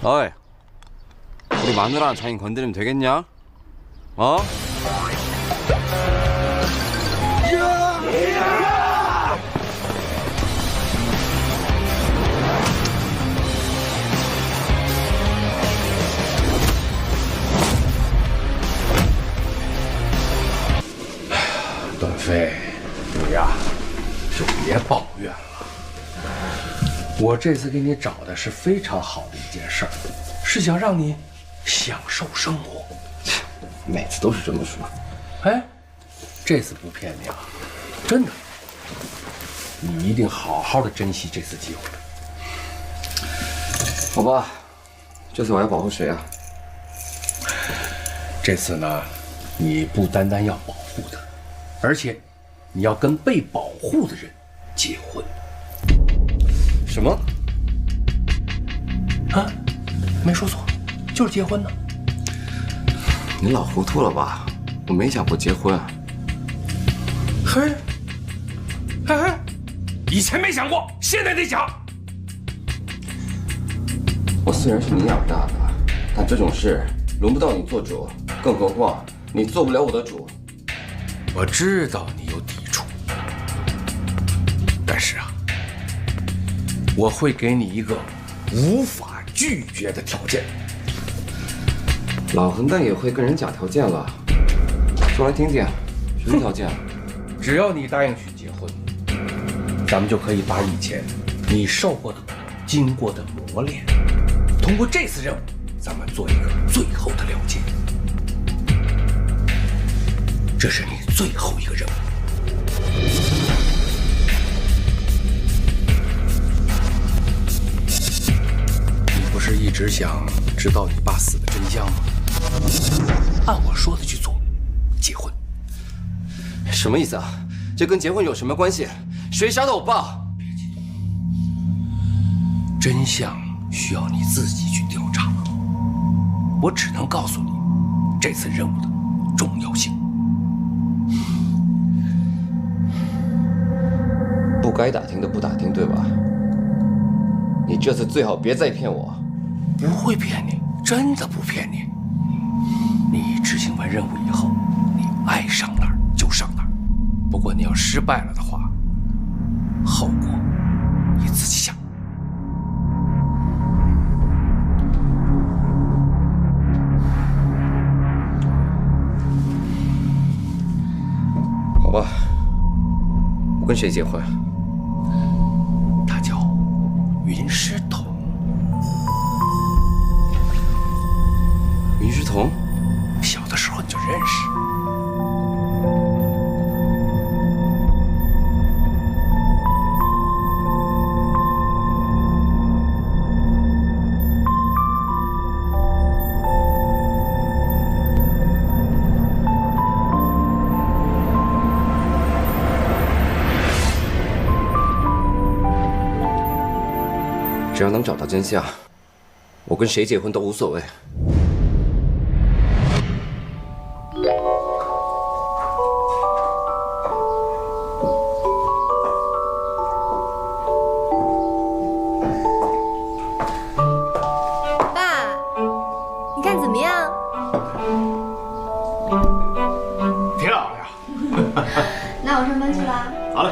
어이, 우리 마누라랑 장인 건드리면 되겠냐? 어? 段飞，你呀，就别抱怨了。我这次给你找的是非常好的一件事儿，是想让你享受生活。每次都是这么说。哎，这次不骗你啊，真的，你一定好好的珍惜这次机会。好吧，这次我要保护谁啊？这次呢，你不单单要保护他，而且你要跟被保护的人结婚。什么？啊，没说错，就是结婚呢。你老糊涂了吧？我没想过结婚啊。嘿，嘿，以前没想过，现在得想。我虽然是你养大的，但这种事轮不到你做主，更何况你做不了我的主。我知道你有抵触，但是啊，我会给你一个无法拒绝的条件。老混蛋也会跟人讲条件了，说来听听，什么条件？只要你答应去结婚，咱们就可以把以前你受过的苦、经过的磨练，通过这次任务，咱们做一个最后的了结。这是你最后一个任务。你不是一直想知道你爸死的真相吗？按我说的去做，结婚。什么意思啊？这跟结婚有什么关系？谁杀的我爸？别激动，真相需要你自己去调查。我只能告诉你这次任务的重要性。不该打听的不打听，对吧？你这次最好别再骗我。不会骗你，真的不骗你。你执行完任务以后，你爱上哪儿就上哪儿。不过你要失败了的话，后果你自己想。好吧，我跟谁结婚？他叫云师彤。云师彤？小的时候你就认识。只要能找到真相，我跟谁结婚都无所谓。爸，你看怎么样？漂亮。那我上班去啦。好嘞。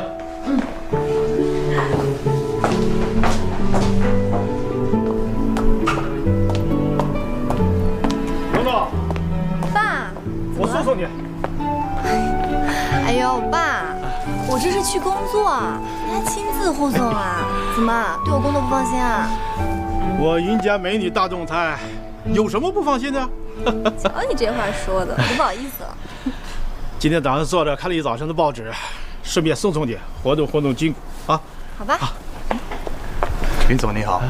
龙总，爸，我送送你。哎呦，爸，我这是去工作，你还亲自护送啊？怎么对我工作不放心啊？我云家美女大众菜，有什么不放心的？瞧你这话说的，我都不好意思了。今天早上坐着看了一早上的报纸，顺便送送你，活动活动筋骨啊。好吧。云总你好，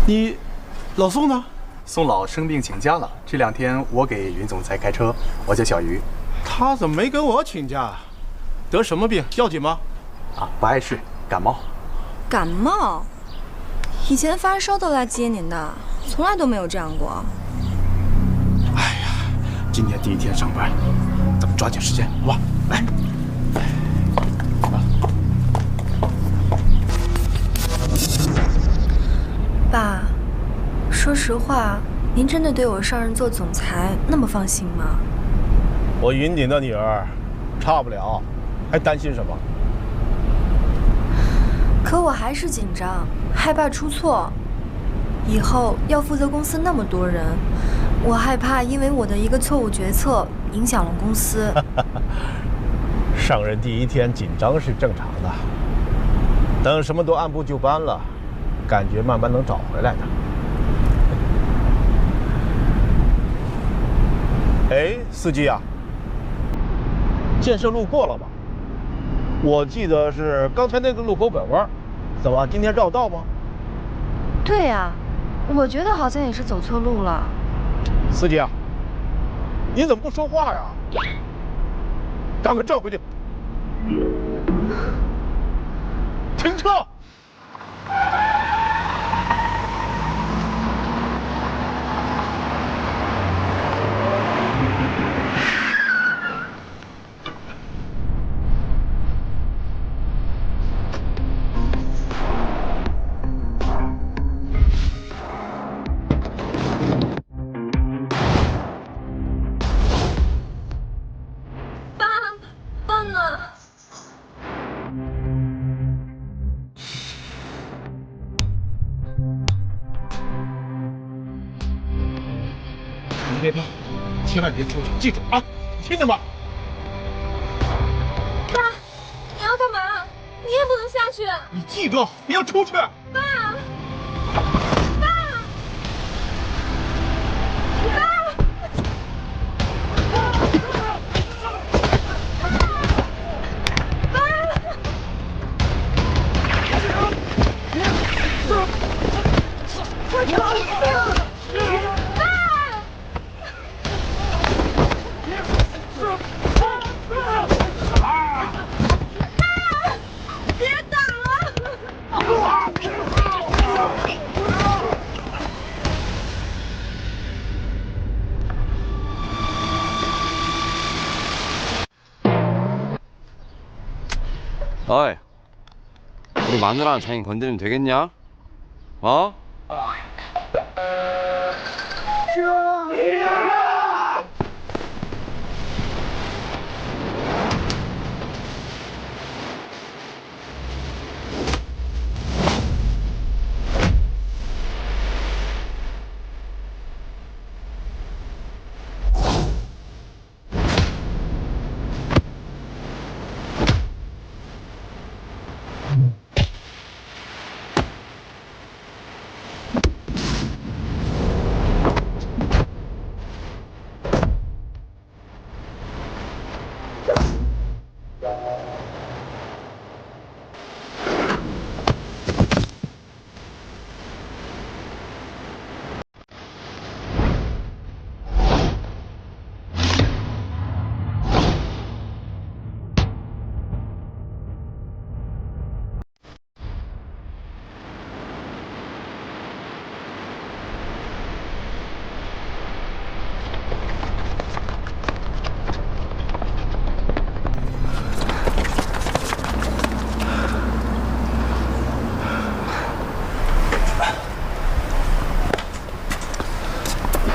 你老宋呢？宋老生病请假了，这2天我给云总裁开车。我叫小鱼。他怎么没跟我请假？得什么病？要紧吗？啊，不碍事，感冒。感冒？以前发烧都来接您的，从来都没有这样过。哎呀，今天第一天上班，咱们抓紧时间，好吧？来。爸，说实实话，您真的对我上任做总裁那么放心吗？我云锦的女儿，差不了，还担心什么？可我还是紧张，害怕出错。以后要负责公司那么多人，我害怕因为我的一个错误决策影响了公司。上任第一天紧张是正常的，等什么都按部就班了，感觉慢慢能找回来的。哎，司机啊，建设路过了吗？我记得是刚才那个路口拐弯，怎么今天绕道吗？对呀，我觉得好像也是走错路了。司机啊，你怎么不说话呀？赶快转回去！停车！爸呢？你别动，千万别出去，记住啊！你听见吗？爸，你要干嘛？你也不能下去。你记住，不要出去。爸。어이, 우리 마누라랑 자인 건드리면 되겠냐? 어?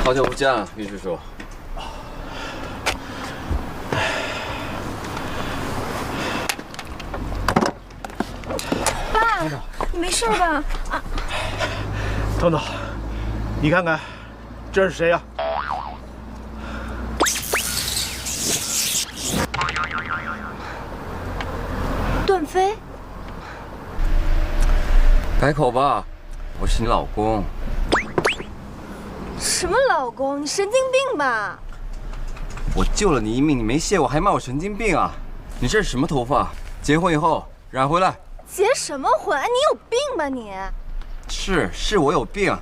好久不见了，于叔叔。爸，你没事吧？啊，彤彤，你看看，这是谁呀？段飞。改口吧，我是你老公。什么老公？你神经病吧？我救了你一命，你没谢我，还骂我神经病啊！你这是什么头发？结婚以后染回来。结什么婚？你有病吧你？是我有病，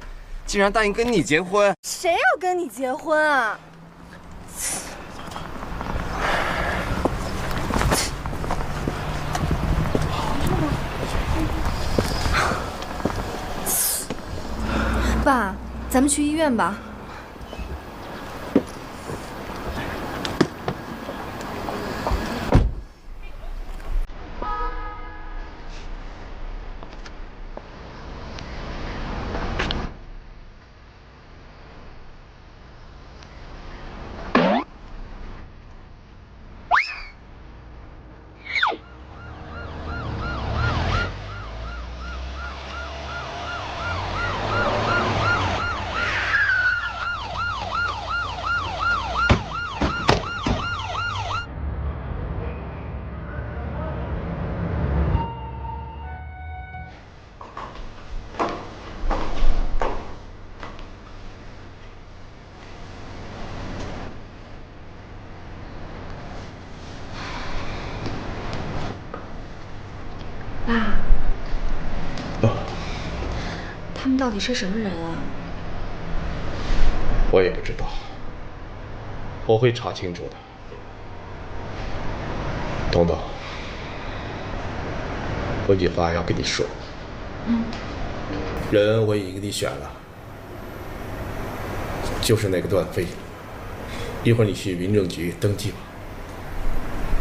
竟然答应跟你结婚。谁要跟你结婚啊？爸，咱们去医院吧。爸，他们到底是什么人啊？我也不知道，我会查清楚的。东东，我有句话要跟你说。人我已经给你选了，就是那个段飞。一会儿你去民政局登记吧。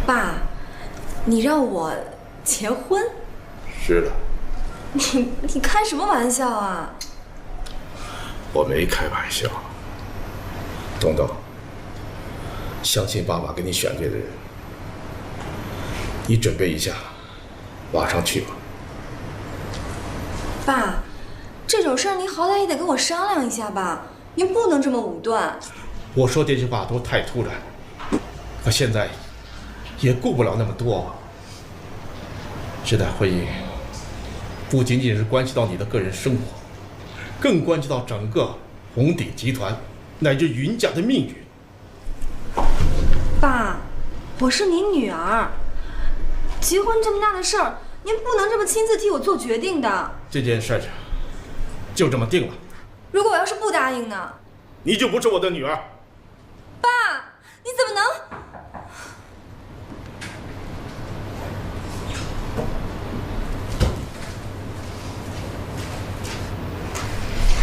爸，你让我结婚？是的，你开什么玩笑啊？我没开玩笑。东东，相信爸爸给你选对的人，你准备一下，马上去吧。爸，这种事儿您好歹也得跟我商量一下吧，您不能这么武断。我说这句话都太突然，我现在也顾不了那么多。这代会议不仅仅是关系到你的个人生活，更关系到整个红鼎集团乃至云家的命运。爸，我是您女儿，结婚这么大的事儿，您不能这么亲自替我做决定的。这件事就这么定了。如果我要是不答应呢？你就不是我的女儿。爸，你怎么能？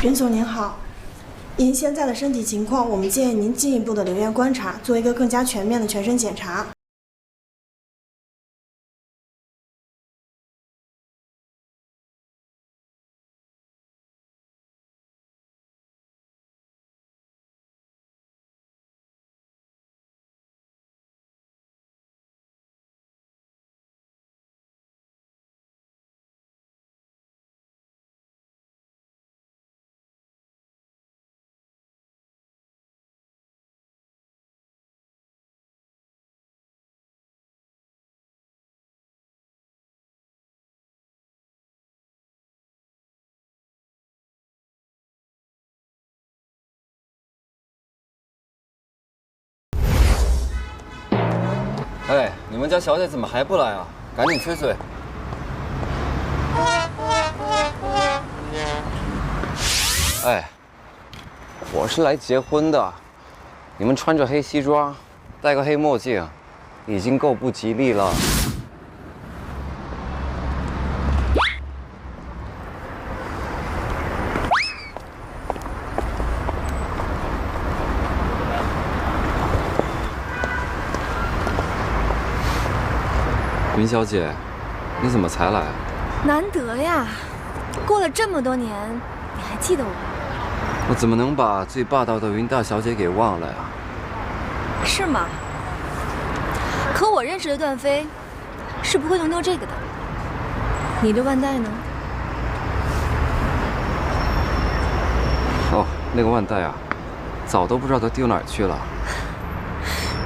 袁总您好，您现在的身体情况，我们建议您进一步的留院观察，做一个更加全面的全身检查。哎，你们家小姐怎么还不来啊？赶紧催催！哎，我是来结婚的，你们穿着黑西装，戴个黑墨镜，已经够不吉利了。云小姐，你怎么才来？难得呀，过了这么多年，你还记得我？我怎么能把最霸道的云大小姐给忘了呀？是吗？可我认识的段飞，是不会弄丢这个的。你的腕带呢？哦，那个腕带啊，早都不知道它丢哪儿去了。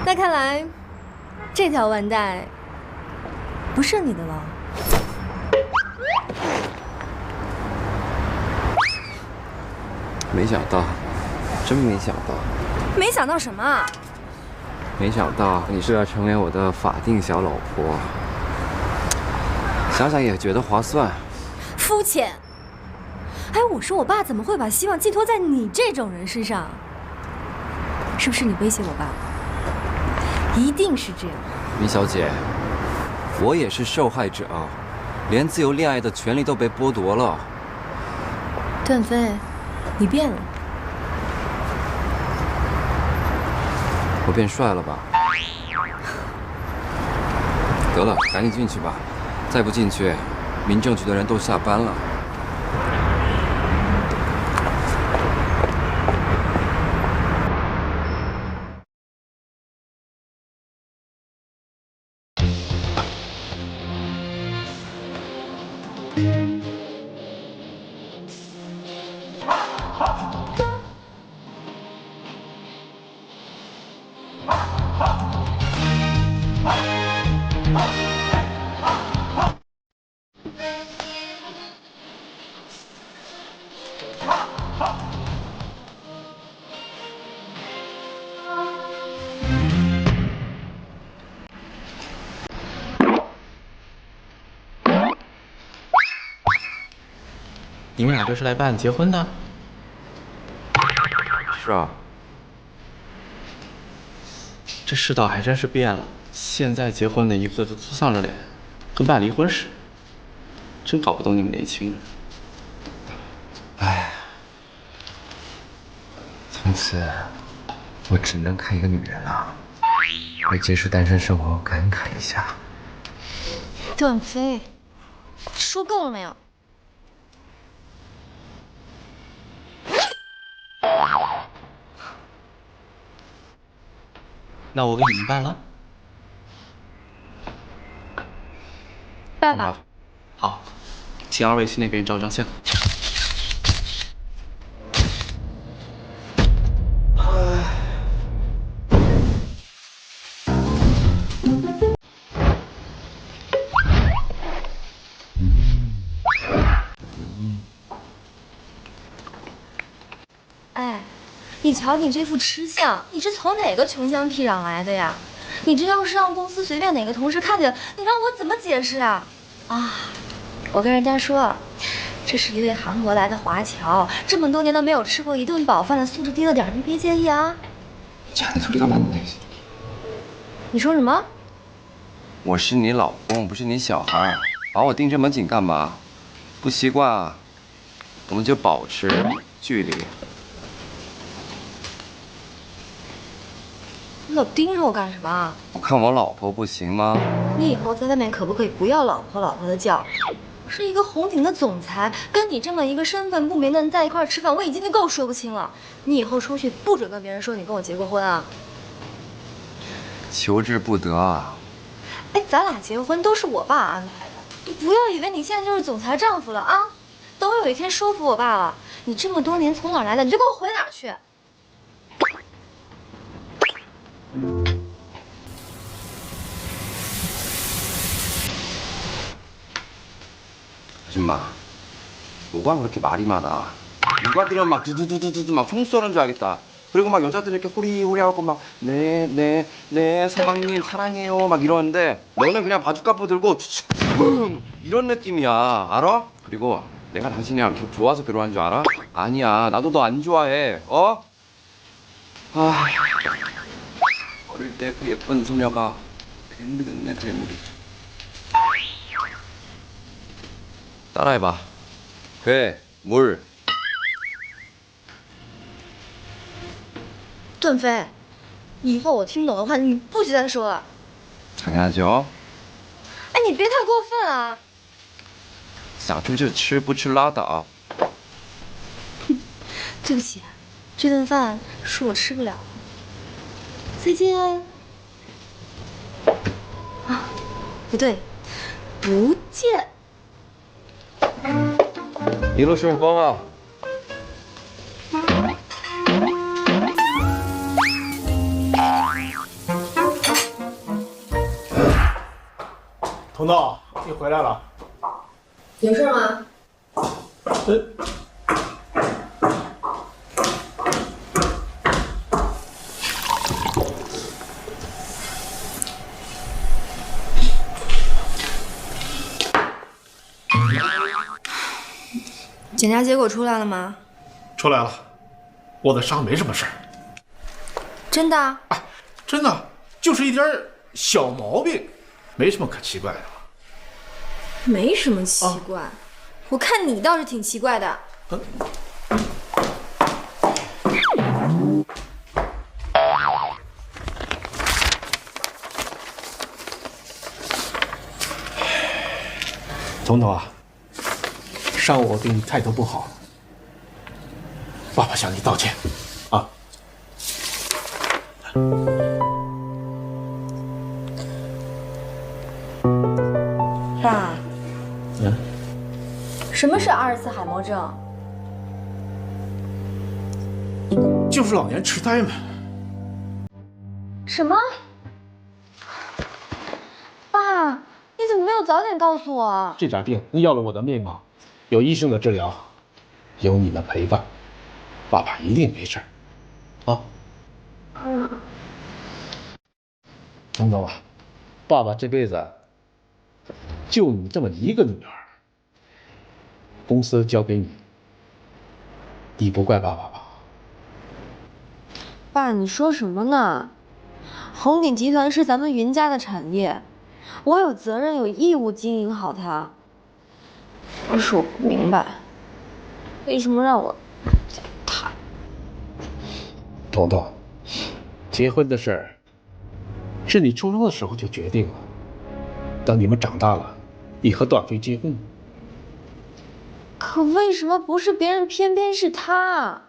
那看来，这条腕带不是你的了。没想到，真没想到。没想到什么啊？没想到你是要成为我的法定小老婆，想想也觉得划算。肤浅。哎，我说我爸怎么会把希望寄托在你这种人身上？是不是你威胁我爸？一定是这样。云小姐，我也是受害者，连自由恋爱的权利都被剥夺了。段飞，你变了。我变帅了吧？得了，赶紧进去吧，再不进去，民政局的人都下班了。你们俩这是来办结婚的？是啊。这世道还真是变了，现在结婚的一个个都丧着脸，跟办离婚似的。真搞不懂你们年轻人。唉，从此我只能看一个女人了，为结束单身生活感慨一下。段飞，说够了没有？那我给你们办了。爸爸，好，请二位去那边照张相。哎，你瞧你这副吃相，你是从哪个穷乡僻壤来的呀？你这要是让公司随便哪个同事看见，你让我怎么解释啊？啊，我跟人家说，这是一位韩国来的华侨，这么多年都没有吃过一顿饱饭的，素质低了点，你别介意啊。 자네 소리가 맞네. 你说什么？我是你老公，不是你小孩，把我盯这么紧干嘛？不习惯啊，我们就保持距离。你老盯着我干什么？我看我老婆不行吗？你以后在外面可不可以不要老婆老婆的叫？是一个红顶的总裁，跟你这么一个身份不明的人在一块吃饭，我已经够说不清了。你以后出去不准跟别人说你跟我结过婚啊！求之不得啊！哎，咱俩结婚都是我爸安排的，你不要以为你现在就是总裁丈夫了啊！等我有一天说服我爸了，你这么多年从哪儿来的，你就给我回哪儿去！ 아줌마, 뭐가 그렇게 말이 많아? 누가 들으면 막 두두두두두 막 총 쏘는 줄 알겠다. 그리고 막 여자들 이렇게 호리호리하고 막 네 사방님 사랑해요 막 이러는데 너는 그냥 바주카포 들고 이런 느낌이야, 알아? 그리고 내가 당신이랑 좋아서 결혼한 줄 알아? 아니야, 나도 너 안 좋아해, 어? 아, 어릴 때 그 예쁜 소녀가 괴물이었네, 괴물이. 따라해봐. 괴, 물. 段飞，以后我听懂的话，你不许再说了。 당연하죠. 哎，你别太过分啊！想吃就吃，不吃拉倒。对不起，这顿饭是我吃不了。再见。啊，不对，不见。 一路顺风啊！ 彤彤，你回来了。有事吗？检查结果出来了吗？出来了，我的伤没什么事儿。真的？哎，真的，就是一点小毛病，没什么可奇怪的。 没什么奇怪，我看你倒是挺奇怪的。彤彤啊，上午我对你态度不好，爸爸向你道歉啊。 爸，什么是阿尔茨海默症？就是老年痴呆嘛。什么？爸，你怎么没有早点告诉我？这点病要了我的命啊！有医生的治疗，有你们陪伴，爸爸一定没事啊。彤彤啊，爸爸这辈子就你这么一个女儿，公司交给你，你不怪爸爸吧？爸，你说什么呢？红鼎集团是咱们云家的产业，我有责任有义务经营好它。可是我不明白，为什么让我他？彤彤，结婚的事儿是你初中的时候就决定了，等你们长大了，你和段飞结婚。可为什么不是别人，偏偏是他？